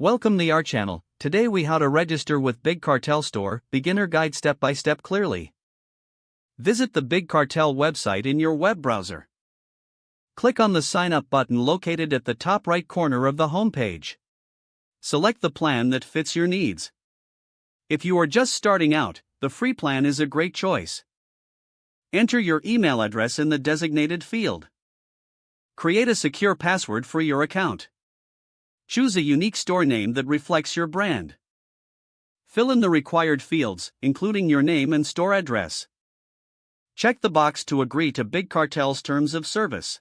Welcome to our channel. Today we how to register with BigCartel store, beginner guide step by step clearly. Visit the BigCartel website in your web browser. Click on the sign up button located at the top right corner of the homepage. Select the plan that fits your needs. If you are just starting out, the free plan is a great choice. Enter your email address in the designated field. Create a secure password for your account. Choose a unique store name that reflects your brand. Fill in the required fields, including your name and store address. Check the box to agree to BigCartel's terms of service.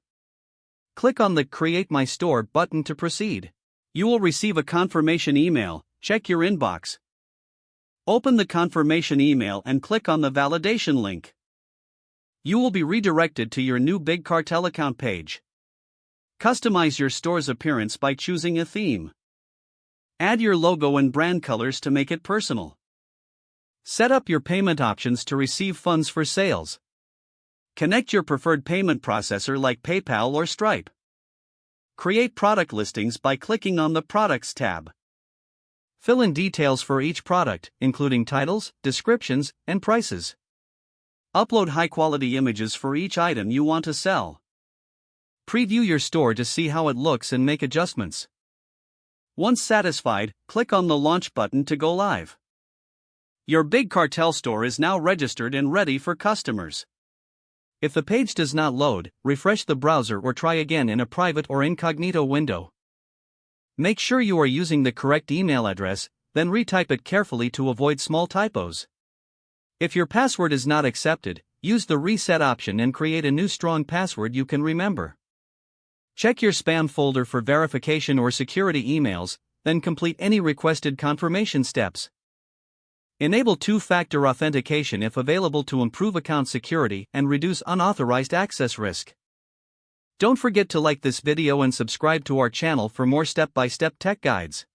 Click on the Create My Store button to proceed. You will receive a confirmation email. Check your inbox. Open the confirmation email and click on the validation link. You will be redirected to your new BigCartel account page. Customize your store's appearance by choosing a theme. Add your logo and brand colors to make it personal. Set up your payment options to receive funds for sales. Connect your preferred payment processor like PayPal or Stripe. Create product listings by clicking on the Products tab. Fill in details for each product, including titles, descriptions, and prices. Upload high-quality images for each item you want to sell. Preview your store to see how it looks and make adjustments. Once satisfied, click on the Launch button to go live. Your BigCartel store is now registered and ready for customers. If the page does not load, refresh the browser or try again in a private or incognito window. Make sure you are using the correct email address, then retype it carefully to avoid small typos. If your password is not accepted, use the reset option and create a new strong password you can remember. Check your spam folder for verification or security emails, then complete any requested confirmation steps. Enable two-factor authentication if available to improve account security and reduce unauthorized access risk. Don't forget to like this video and subscribe to our channel for more step-by-step tech guides.